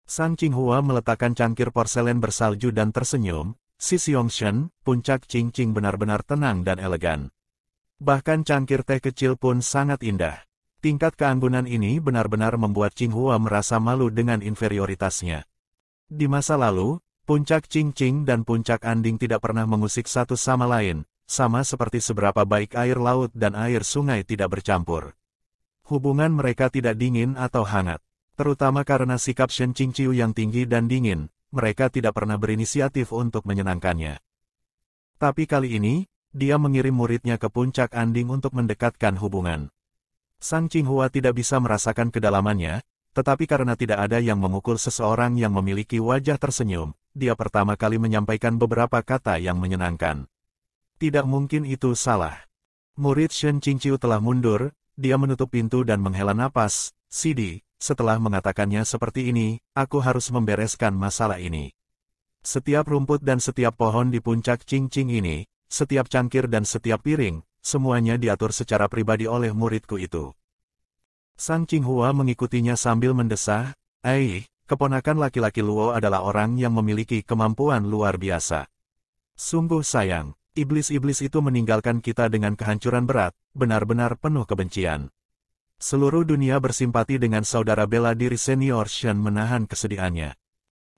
Sang Qinghua meletakkan cangkir porselen bersalju dan tersenyum. Si Xiongchen, puncak Qingqing benar-benar tenang dan elegan. Bahkan cangkir teh kecil pun sangat indah. Tingkat keanggunan ini benar-benar membuat Qinghua merasa malu dengan inferioritasnya. Di masa lalu, puncak Qingqing dan puncak Anding tidak pernah mengusik satu sama lain, sama seperti seberapa baik air laut dan air sungai tidak bercampur. Hubungan mereka tidak dingin atau hangat. Terutama karena sikap Shen Qingqiu yang tinggi dan dingin, mereka tidak pernah berinisiatif untuk menyenangkannya. Tapi kali ini, dia mengirim muridnya ke puncak Anding untuk mendekatkan hubungan. Sang Qinghua tidak bisa merasakan kedalamannya, tetapi karena tidak ada yang memukul seseorang yang memiliki wajah tersenyum, dia pertama kali menyampaikan beberapa kata yang menyenangkan. Tidak mungkin itu salah. Murid Shen Qingqiu telah mundur, dia menutup pintu dan menghela napas. Sidi, setelah mengatakannya seperti ini, aku harus membereskan masalah ini. Setiap rumput dan setiap pohon di puncak Qingqing ini, setiap cangkir dan setiap piring, semuanya diatur secara pribadi oleh muridku itu. Sang Qinghua mengikutinya sambil mendesah, keponakan laki-laki Luo adalah orang yang memiliki kemampuan luar biasa. Sungguh sayang, iblis-iblis itu meninggalkan kita dengan kehancuran berat, benar-benar penuh kebencian. Seluruh dunia bersimpati dengan saudara bela diri senior Shen menahan kesedihannya.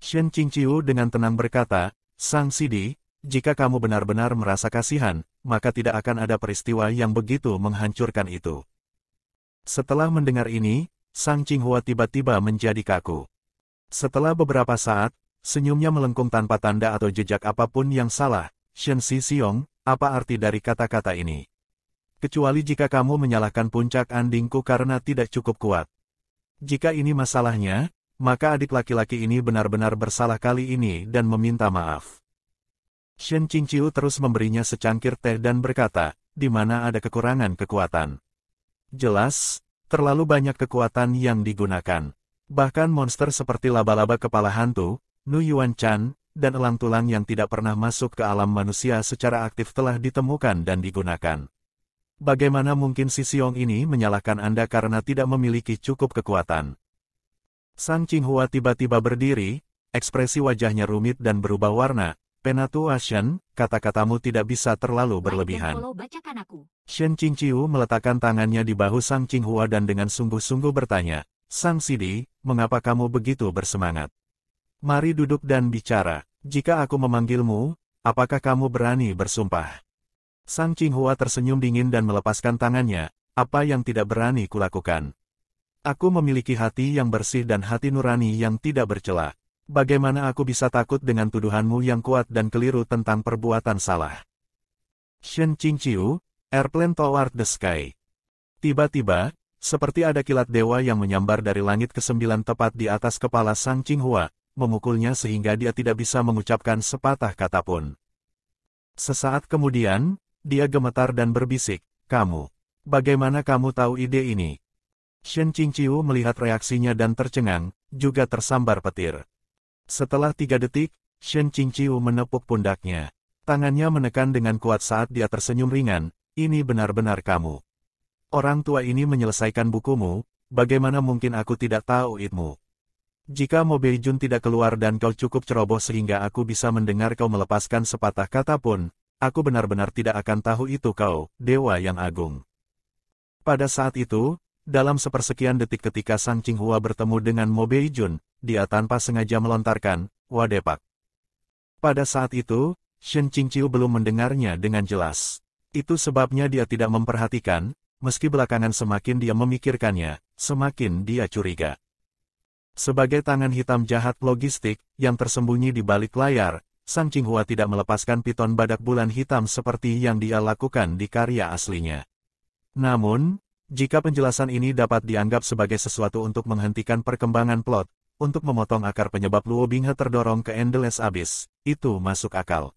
Shen Qingqiu dengan tenang berkata, Sang Sidi, jika kamu benar-benar merasa kasihan, maka tidak akan ada peristiwa yang begitu menghancurkan itu. Setelah mendengar ini, Sang Qinghua tiba-tiba menjadi kaku. Setelah beberapa saat, senyumnya melengkung tanpa tanda atau jejak apapun yang salah. Shen Xiong, apa arti dari kata-kata ini? Kecuali jika kamu menyalahkan puncak Andingku karena tidak cukup kuat. Jika ini masalahnya, maka adik laki-laki ini benar-benar bersalah kali ini dan meminta maaf. Shen Qingqiu terus memberinya secangkir teh dan berkata, di mana ada kekurangan kekuatan. Jelas, terlalu banyak kekuatan yang digunakan. Bahkan monster seperti laba-laba kepala hantu, Nu Yuan Chan, dan elang tulang yang tidak pernah masuk ke alam manusia secara aktif telah ditemukan dan digunakan. Bagaimana mungkin si Xiong ini menyalahkan Anda karena tidak memiliki cukup kekuatan? Sang Qinghua tiba-tiba berdiri, ekspresi wajahnya rumit dan berubah warna. Penatu Shen, kata-katamu tidak bisa terlalu berlebihan. Shen Qingqiu meletakkan tangannya di bahu Sang Qinghua dan dengan sungguh-sungguh bertanya, Sang Sidi, mengapa kamu begitu bersemangat? Mari duduk dan bicara. Jika aku memanggilmu, apakah kamu berani bersumpah? Sang Qinghua tersenyum dingin dan melepaskan tangannya, apa yang tidak berani kulakukan? Aku memiliki hati yang bersih dan hati nurani yang tidak bercela. Bagaimana aku bisa takut dengan tuduhanmu yang kuat dan keliru tentang perbuatan salah? Shen Qingqiu, Airplane Toward the Sky. Tiba-tiba, seperti ada kilat dewa yang menyambar dari langit ke-9 tepat di atas kepala Sang Qinghua, memukulnya sehingga dia tidak bisa mengucapkan sepatah kata pun. Sesaat kemudian, dia gemetar dan berbisik, kamu. Bagaimana kamu tahu ide ini? Shen Qingqiu melihat reaksinya dan tercengang, juga tersambar petir. Setelah 3 detik, Shen Qingqiu menepuk pundaknya. Tangannya menekan dengan kuat saat dia tersenyum ringan, ini benar-benar kamu. Orang tua ini menyelesaikan bukumu, bagaimana mungkin aku tidak tahu itmu? Jika Mo Beijun tidak keluar dan kau cukup ceroboh sehingga aku bisa mendengar kau melepaskan sepatah kata pun, aku benar-benar tidak akan tahu itu kau, Dewa yang Agung. Pada saat itu, dalam sepersekian detik ketika Sang Qinghua bertemu dengan Mo Beijun, dia tanpa sengaja melontarkan, wadepak. Pada saat itu, Shen Qingqiu belum mendengarnya dengan jelas. Itu sebabnya dia tidak memperhatikan, meski belakangan semakin dia memikirkannya, semakin dia curiga. Sebagai tangan hitam jahat logistik, yang tersembunyi di balik layar, Sang Qinghua tidak melepaskan piton badak bulan hitam seperti yang dia lakukan di karya aslinya. Namun, jika penjelasan ini dapat dianggap sebagai sesuatu untuk menghentikan perkembangan plot, untuk memotong akar penyebab Luo Binghe terdorong ke Endless Abyss, itu masuk akal.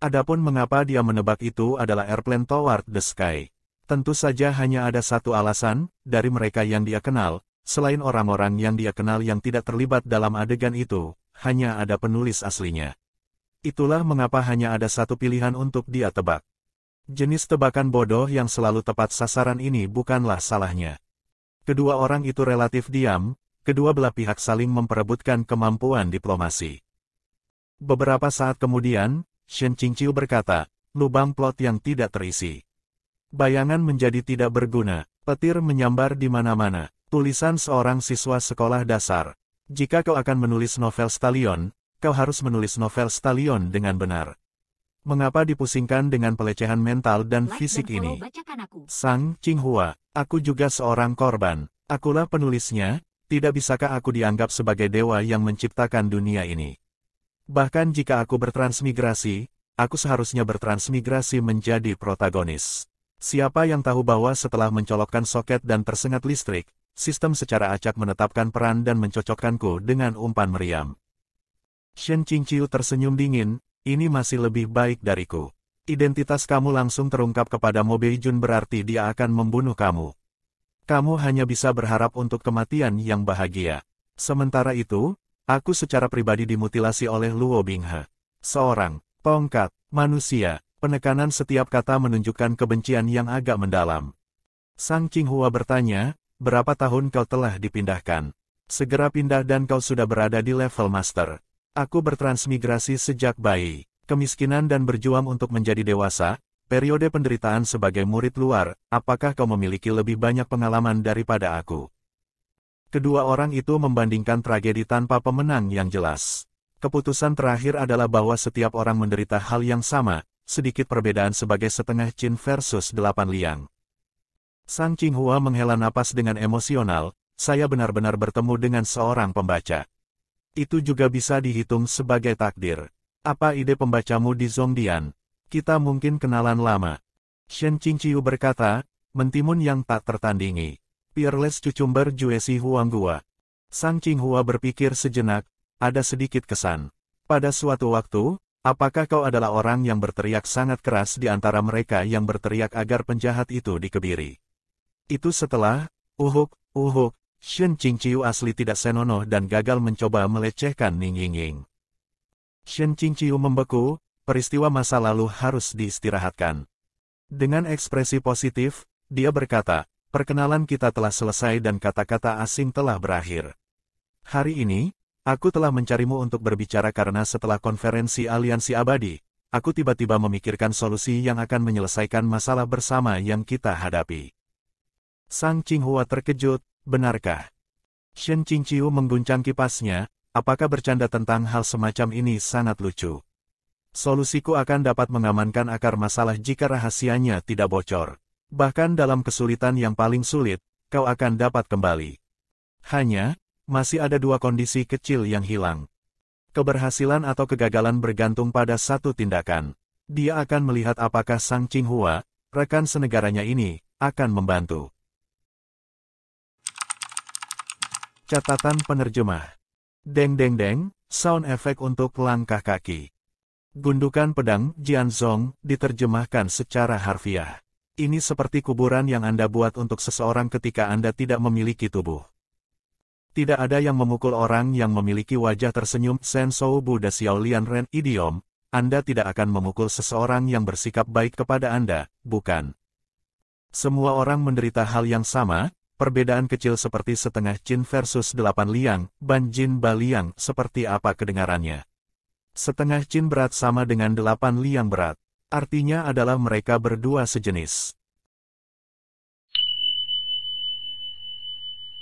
Adapun mengapa dia menebak itu adalah Airplane Toward the Sky. Tentu saja hanya ada satu alasan, dari mereka yang dia kenal, selain orang-orang yang dia kenal yang tidak terlibat dalam adegan itu, hanya ada penulis aslinya. Itulah mengapa hanya ada satu pilihan untuk dia tebak. Jenis tebakan bodoh yang selalu tepat sasaran ini bukanlah salahnya. Kedua orang itu relatif diam, kedua belah pihak saling memperebutkan kemampuan diplomasi. Beberapa saat kemudian, Shen Qingqiu berkata, lubang plot yang tidak terisi. Bayangan menjadi tidak berguna, petir menyambar di mana-mana. Tulisan seorang siswa sekolah dasar. Jika kau akan menulis novel Stallion, kau harus menulis novel Stallion dengan benar. Mengapa dipusingkan dengan pelecehan mental dan fisik ini? Sang Qinghua, aku juga seorang korban. Akulah penulisnya, tidak bisakah aku dianggap sebagai dewa yang menciptakan dunia ini? Bahkan jika aku bertransmigrasi, aku seharusnya bertransmigrasi menjadi protagonis. Siapa yang tahu bahwa setelah mencolokkan soket dan tersengat listrik, sistem secara acak menetapkan peran dan mencocokkanku dengan umpan meriam. Shen Qingqiu tersenyum dingin, ini masih lebih baik dariku. Identitas kamu langsung terungkap kepada Mo Beijun berarti dia akan membunuh kamu. Kamu hanya bisa berharap untuk kematian yang bahagia. Sementara itu, aku secara pribadi dimutilasi oleh Luo Binghe. Seorang tongkat manusia, penekanan setiap kata menunjukkan kebencian yang agak mendalam. Sang Qinghua bertanya, berapa tahun kau telah dipindahkan? Segera pindah dan kau sudah berada di level master. Aku bertransmigrasi sejak bayi. Kemiskinan dan berjuang untuk menjadi dewasa, periode penderitaan sebagai murid luar, apakah kau memiliki lebih banyak pengalaman daripada aku? Kedua orang itu membandingkan tragedi tanpa pemenang yang jelas. Keputusan terakhir adalah bahwa setiap orang menderita hal yang sama, sedikit perbedaan sebagai setengah Qin versus 8 liang. Sang Qinghua menghela napas dengan emosional, saya benar-benar bertemu dengan seorang pembaca. Itu juga bisa dihitung sebagai takdir. Apa ide pembacamu di Zhongdian? Kita mungkin kenalan lama. Shen Qingqiu berkata, mentimun yang tak tertandingi. Peerless cucumber Juesi Huanggua. Sang Qinghua berpikir sejenak, ada sedikit kesan. Pada suatu waktu, apakah kau adalah orang yang berteriak sangat keras di antara mereka yang berteriak agar penjahat itu dikebiri? Itu setelah, Shen Qingqiu asli tidak senonoh dan gagal mencoba melecehkan Ning Yingying. Shen Qingqiu membeku, peristiwa masa lalu harus diistirahatkan. Dengan ekspresi positif, dia berkata, perkenalan kita telah selesai dan kata-kata asing telah berakhir. Hari ini, aku telah mencarimu untuk berbicara karena setelah konferensi aliansi abadi, aku tiba-tiba memikirkan solusi yang akan menyelesaikan masalah bersama yang kita hadapi. Sang Qinghua terkejut, benarkah? Shen Qingqiu mengguncang kipasnya, apakah bercanda tentang hal semacam ini sangat lucu. Solusiku akan dapat mengamankan akar masalah jika rahasianya tidak bocor. Bahkan dalam kesulitan yang paling sulit, kau akan dapat kembali. Hanya, masih ada dua kondisi kecil yang hilang. Keberhasilan atau kegagalan bergantung pada satu tindakan. Dia akan melihat apakah Sang Qinghua, rekan senegaranya ini, akan membantu. Catatan penerjemah. Deng deng deng, sound effect untuk langkah kaki. Gundukan pedang, Jianzong, diterjemahkan secara harfiah. Ini seperti kuburan yang Anda buat untuk seseorang ketika Anda tidak memiliki tubuh. Tidak ada yang memukul orang yang memiliki wajah tersenyum. Sensou Buddha Xiaolian Ren idiom, Anda tidak akan memukul seseorang yang bersikap baik kepada Anda, bukan? Semua orang menderita hal yang sama, perbedaan kecil seperti setengah Qin versus 8 liang, Ban Jin Ba liang, seperti apa kedengarannya? Setengah Qin berat sama dengan 8 liang berat. Artinya adalah mereka berdua sejenis.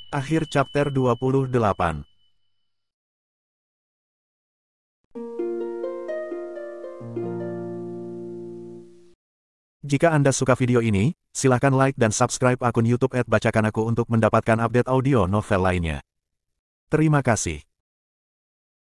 Akhir chapter 28. Jika Anda suka video ini, silakan like dan subscribe akun YouTube @bacakan aku untuk mendapatkan update audio novel lainnya. Terima kasih.